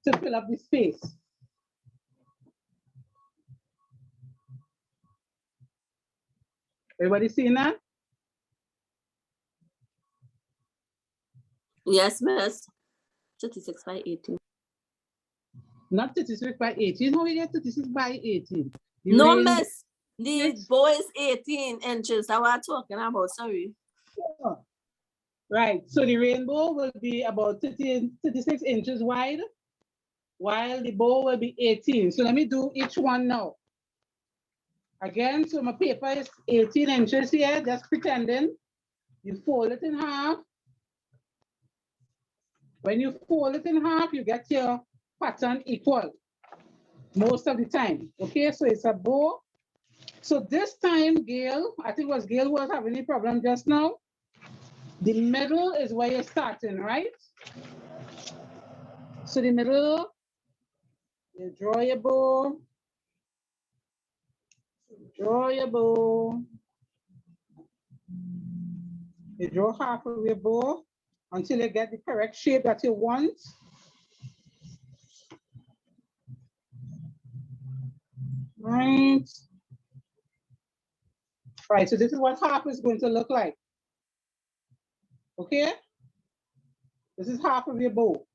To fill up the space. Everybody seeing that? Yes, miss. 36 by 18. Not 36 by 18. How we get 36 by 18? No, miss. The bow is 18 inches. That's what I'm talking about. Sorry. Oh. Right. So the rainbow will be about 36 inches wide, while the bow will be 18. So let me do each one now. Again, so my paper is 18 inches here, just pretending. You fold it in half. When you fold it in half, you get your pattern equal most of the time. Okay, so it's a bow. So this time, Gail, I think it was Gail who was having a problem just now. The middle is where you're starting, right? So the middle, you draw your bow. Draw your bow. You draw half of your bow until you get the correct shape that you want. Right. Right, so this is what half is going to look like. Okay? This is half of your bow.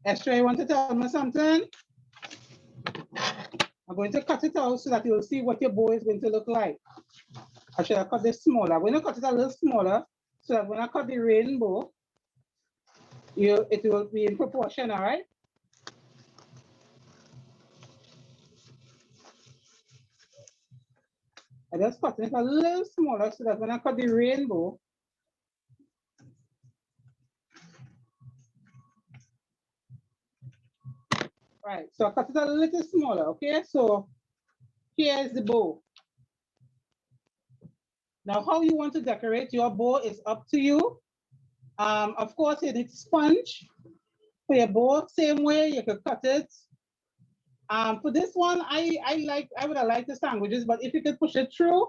Esther, you want to tell me something? I'm going to cut it out so that you'll see what your bow is going to look like. I should have cut this smaller. I'm going to cut it a little smaller so that when I cut the rainbow, it will be in proportion, all right? I just cut it a little smaller so that when I cut the rainbow, right, so I cut it a little smaller, okay? So here's the bow. Now, how you want to decorate your bow is up to you. Of course, you need sponge for your bow. Same way, you could cut it. For this one, I would have liked the sandwiches, but if you could push it through,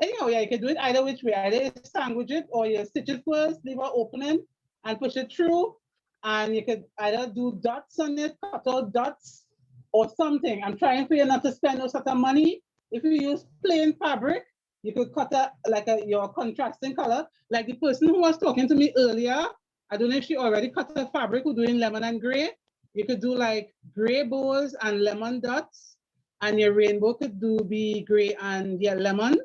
anyhow, yeah, you can do it either which way. Either you sandwich it or you stitch it first, leave an opening and push it through. And you could either do dots on it, cut out dots or something. I'm trying for you not to spend no sort of money. If you use plain fabric, you could cut your contrasting color. Like the person who was talking to me earlier, I don't know if she already cut her fabric, who's doing lemon and gray. You could do like gray bows and lemon dots, and your rainbow could be gray and lemon.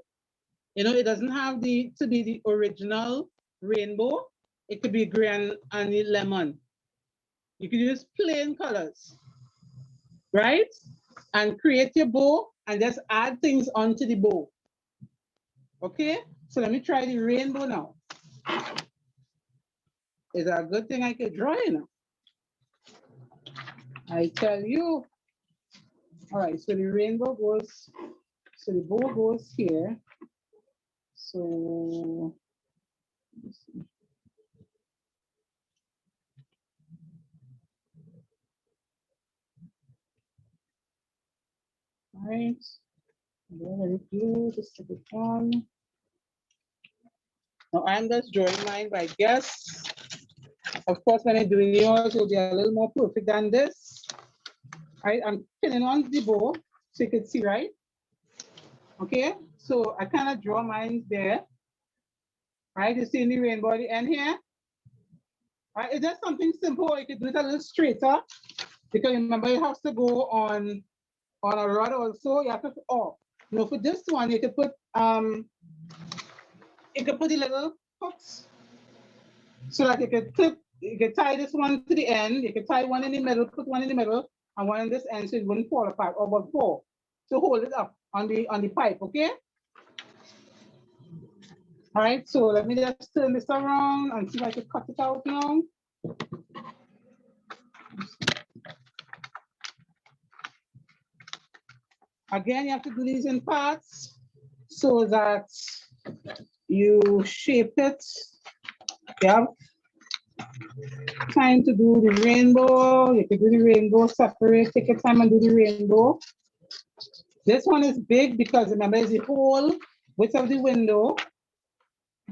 You know, it doesn't have to be the original rainbow. It could be gray and lemon. You could use plain colors, right? And create your bow and just add things onto the bow. Okay, so let me try the rainbow now. It's a good thing I could draw, you know. I tell you. All right, so the rainbow goes, so the bow goes here. So, let's see. All right, very good, just stick it on. Now I'm just drawing mine by guess. Of course, when I'm doing yours, it'll be a little more perfect than this. All right, I'm pinning on the bow so you can see, right? Okay, so I kind of draw mine there. Right, you see in the rainbow at the end here? Right, it's just something simple. You can do it a little straighter because remember it has to go on a rod also. You have to, oh, no, for this one, you could put the little hooks so that you could clip, you could tie this one to the end, you could tie one in the middle, put one in the middle, and one in this end so it wouldn't fall apart, or about four to hold it up on the pipe, okay? All right, so let me just turn this around and see if I can cut it out now. Again, you have to do these in parts so that you shape it. You have time to do the rainbow. You can do the rainbow separate. Take your time and do the rainbow. This one is big because remember, it's the whole width of the window.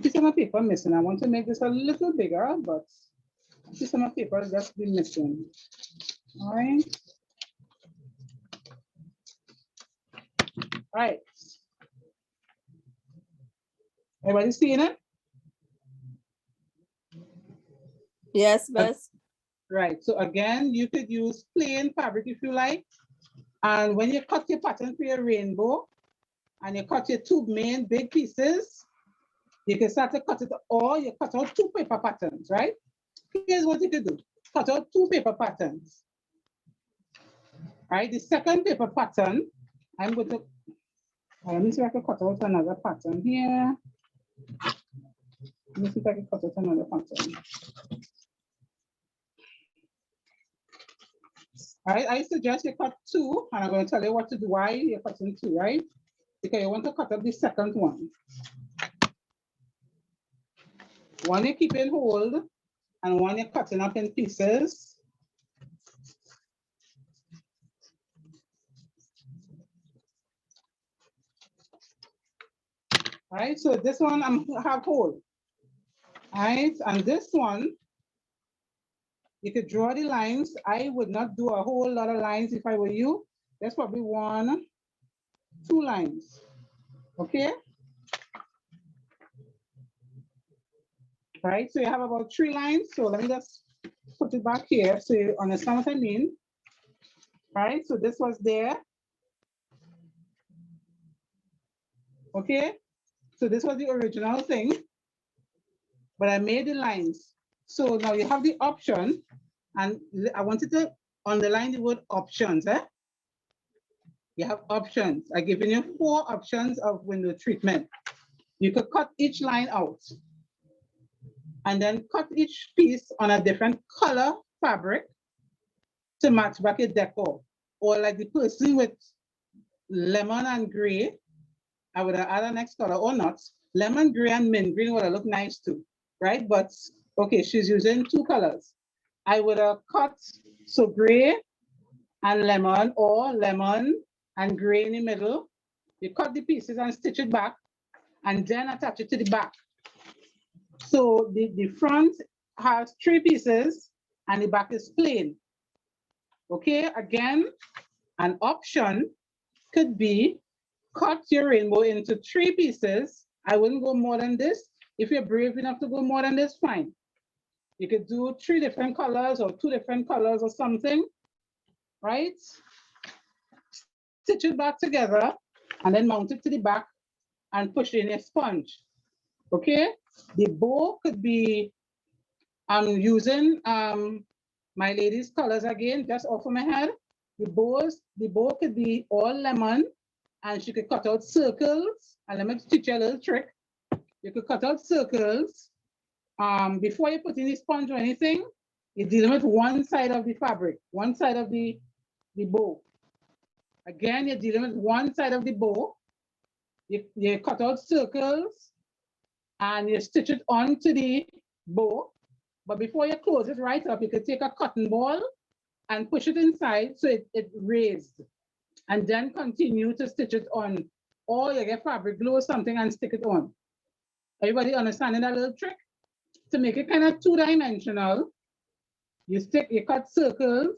Piece of my paper missing. I want to make this a little bigger, but piece of my paper is just be missing. All right. All right. Everybody seeing it? Yes, Miss. Right. So again, you could use plain fabric if you like. And when you cut your pattern for your rainbow, and you cut your two main big pieces, you can start to cut it, or you cut out two paper patterns, right? Here's what you could do. Cut out two paper patterns. All right, the second paper pattern, I'm going to, let me see if I can cut out another pattern here. Let me see if I can cut out another pattern. All right, I suggest you cut two, and I'm going to tell you what to do, why you're cutting two, right? Because you want to cut up the second one. One you keep in hold, and one you're cutting up in pieces. All right, so this one I'm have hold. All right, and this one, you could draw the lines. I would not do a whole lot of lines if I were you. There's probably 1, 2 lines, okay? All right, so you have about 3 lines. So let me just put it back here so you understand what I mean. All right, so this was there. Okay, so this was the original thing, but I made the lines. So now you have the option, and I wanted to underline the word options. You have options. I've given you 4 options of window treatment. You could cut each line out and then cut each piece on a different color fabric to match back your decor. Or like the person with lemon and gray, I would have added a next color or not. Lemon, gray, and mint green would have looked nice too, right? But okay, she's using 2 colors. I would have cut so gray and lemon, or lemon and gray in the middle. You cut the pieces and stitch it back and then attach it to the back. So the front has 3 pieces and the back is plain. Okay, again, an option could be cut your rainbow into 3 pieces. I wouldn't go more than this. If you're brave enough to go more than this, fine. You could do 3 different colors or 2 different colors or something, right? Stitch it back together and then mount it to the back and push in a sponge. Okay, the bow could be, I'm using my lady's colors again, just off of my head. The bow could be all lemon, and she could cut out circles. And let me teach you a little trick. You could cut out circles. Before you put in the sponge or anything, you're dealing with one side of the fabric, one side of the bow. Again, you're dealing with one side of the bow. You cut out circles and you stitch it onto the bow. But before you close it right up, you could take a cotton ball and push it inside so it raised. And then continue to stitch it on. Or you get fabric glue or something and stick it on. Everybody understanding that little trick? To make it kind of 2-dimensional, you cut circles,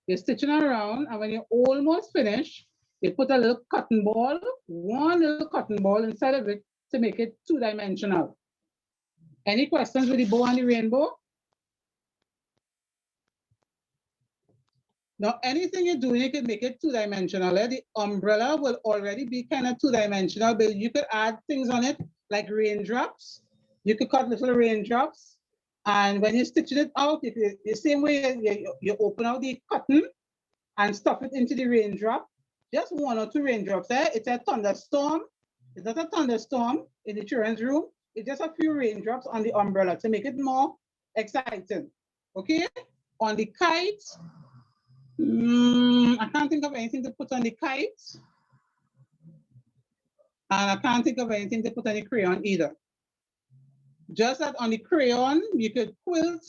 you're stitching around, and when you're almost finished, you put a little cotton ball, one little cotton ball inside of it to make it 2-dimensional. Any questions with the bow and the rainbow? Now, anything you're doing, you can make it 2-dimensional. The umbrella will already be kind of 2-dimensional, but you could add things on it like raindrops. You could cut little raindrops. And when you're stitching it out, the same way you open out the cotton and stuff it into the raindrop, just 1 or 2 raindrops. It's a thunderstorm. It's not a thunderstorm in the children's room. It's just a few raindrops on the umbrella to make it more exciting. Okay? On the kite, I can't think of anything to put on the kite. And I can't think of anything to put on the crayon either. Just that on the crayon, you could quilt,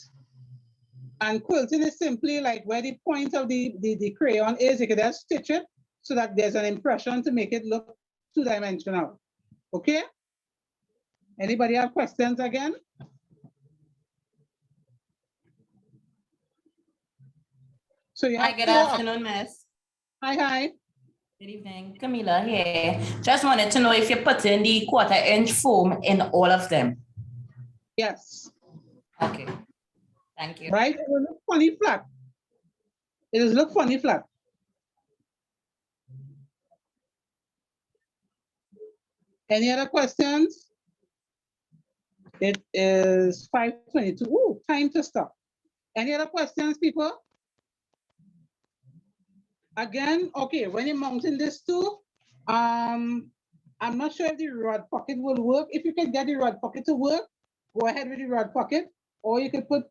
and quilting is simply like where the point of the crayon is, you could just stitch it so that there's an impression to make it look 2-dimensional. Okay? Anybody have questions again? So you have Hi, good afternoon, Miss. Hi. Good evening, Camila here. Just wanted to know if you put in the 1/4-inch foam in all of them. Yes. Okay, thank you. Right, it will look funny flat. It will look funny flat. Any other questions? It is 5:22. Ooh, time to stop. Any other questions, people? Again, okay, when you're mounting this too, I'm not sure if the rod pocket will work. If you can get the rod pocket to work, go ahead with the rod pocket, or you could put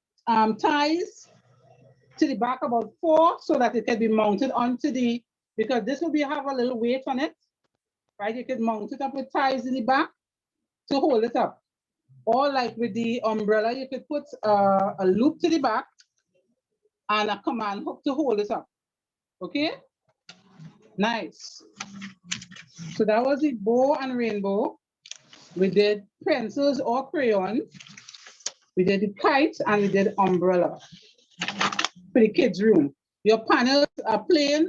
ties to the back, about 4, so that it can be mounted onto the, because this will have a little weight on it, right? You could mount it up with ties in the back to hold it up. Or like with the umbrella, you could put a loop to the back and a command hook to hold it up. Okay, nice. So that was the bow and rainbow. We did pencils or crayons. We did the kite and we did umbrella for the kids' room. Your panels are plain,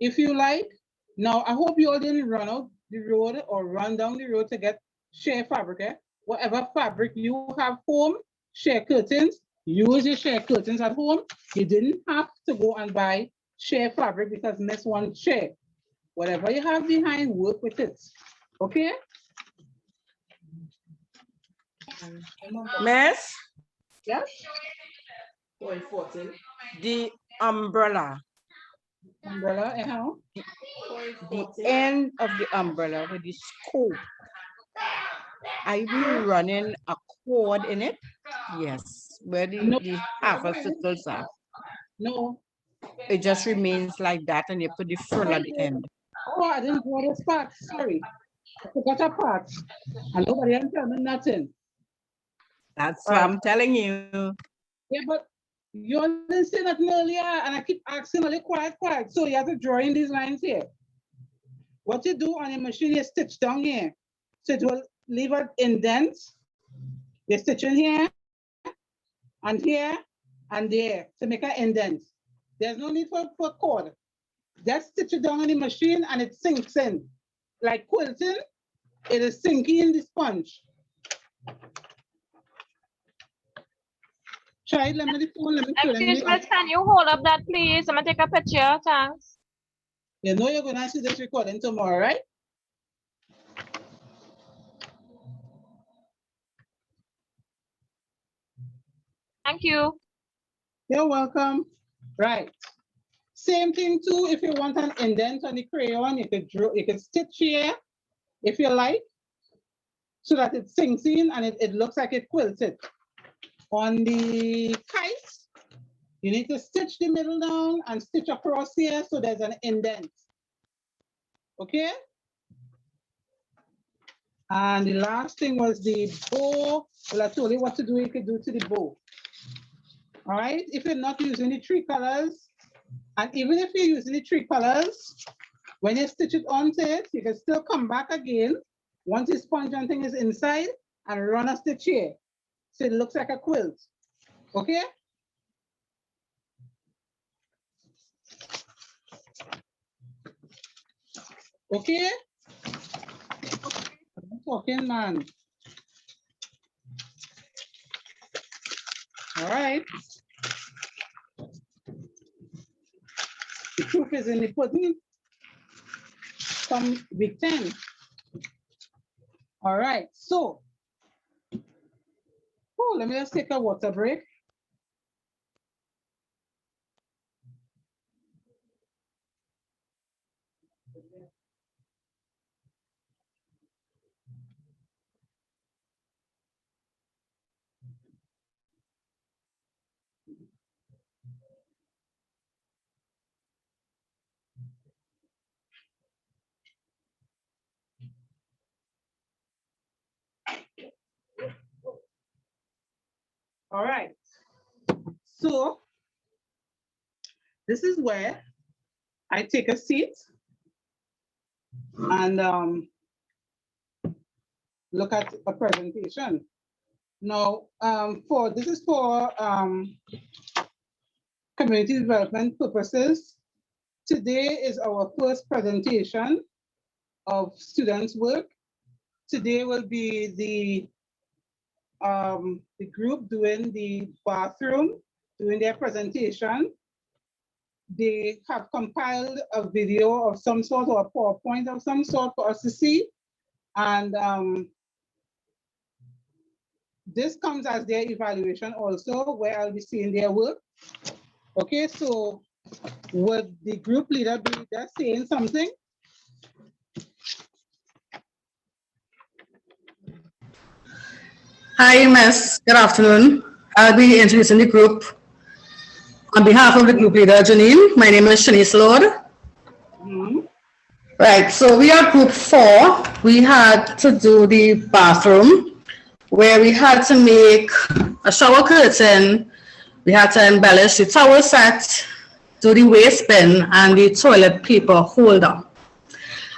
if you like. Now, I hope you all didn't run out the road or run down the road to get share fabric. Eh? Whatever fabric you have home, share curtains, use your share curtains at home. You didn't have to go and buy share fabric because Miss wants share. Whatever you have behind, work with it. Okay? Miss? Yes? The umbrella. Umbrella, The end of the umbrella with the scoop. Are we running a cord in it? Yes, where the half a circles are. No. It just remains like that and you put the frill at the end. Oh, I didn't draw this part. Sorry. I forgot a part. And nobody else tell me nothing. That's what I'm telling you. Yeah, but you didn't say nothing earlier, and I keep asking only quiet. So you have to draw in these lines here. What you do on your machine, you stitch down here. So it will leave an indent. You stitch in here, and here, and there to make an indent. There's no need for a cord. Just stitch it down on the machine and it sinks in. Like quilting, it is sinking in the sponge. Try it, let me phone, let me Excuse me, can you hold up that please? I'm gonna take a picture, thanks. You know you're gonna see this recording tomorrow, right? Thank you. You're welcome. Right. Same thing too, if you want an indent on the crayon, you could stitch here if you like, so that it sinks in and it looks like it quilted. On the kite, you need to stitch the middle down and stitch across here so there's an indent. Okay? And the last thing was the bow. Well, I told you what to do, you could do to the bow. All right, if you're not using the 3 colors, and even if you're using the 3 colors, when you stitch it onto it, you can still come back again once the sponge and thing is inside and run a stitch here. So it looks like a quilt. Okay? Okay? I'm talking, man. All right. The proof is in the pudding. From week 10. All right, so, let me just take a water break. All right, so this is where I take a seat and look at a presentation. Now, this is for community development purposes. Today is our first presentation of students' work. Today will be the group doing the bathroom, doing their presentation. They have compiled a video of some sort or a PowerPoint of some sort for us to see. And this comes as their evaluation also, where I'll be seeing their work. Okay, so would the group leader be just saying something? Hi, Miss. Good afternoon. I'll be introducing the group. On behalf of the group leader, Janine, my name is Shanice Lord. Right, so we are group 4. We had to do the bathroom, where we had to make a shower curtain. We had to embellish the towel set, do the waste bin, and the toilet paper holder.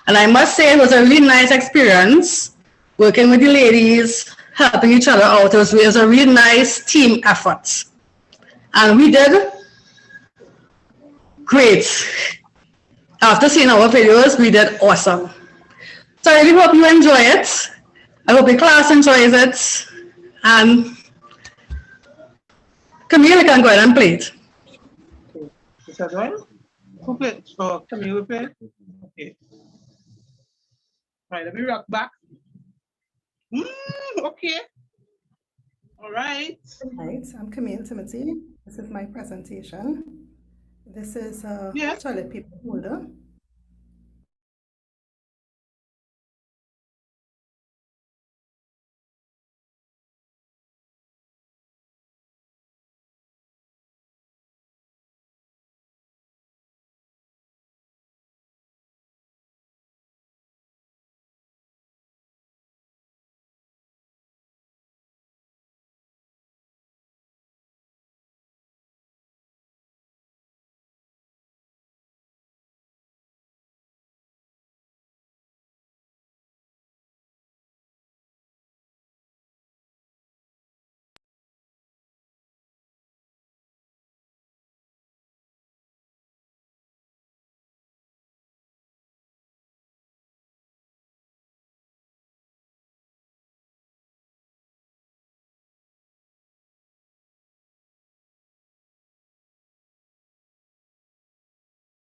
And I must say it was a really nice experience working with the ladies, helping each other out. It was a really nice team effort. And we did great. After seeing our videos, we did awesome. So I really hope you enjoy it. I hope the class enjoys it. And Camille can go ahead and play it. Is that right? Who played? So Camille play? Okay. All right, let me rock back. Okay. All right. Right, I'm Camille Timothy. This is my presentation. This is a Yes. toilet paper holder.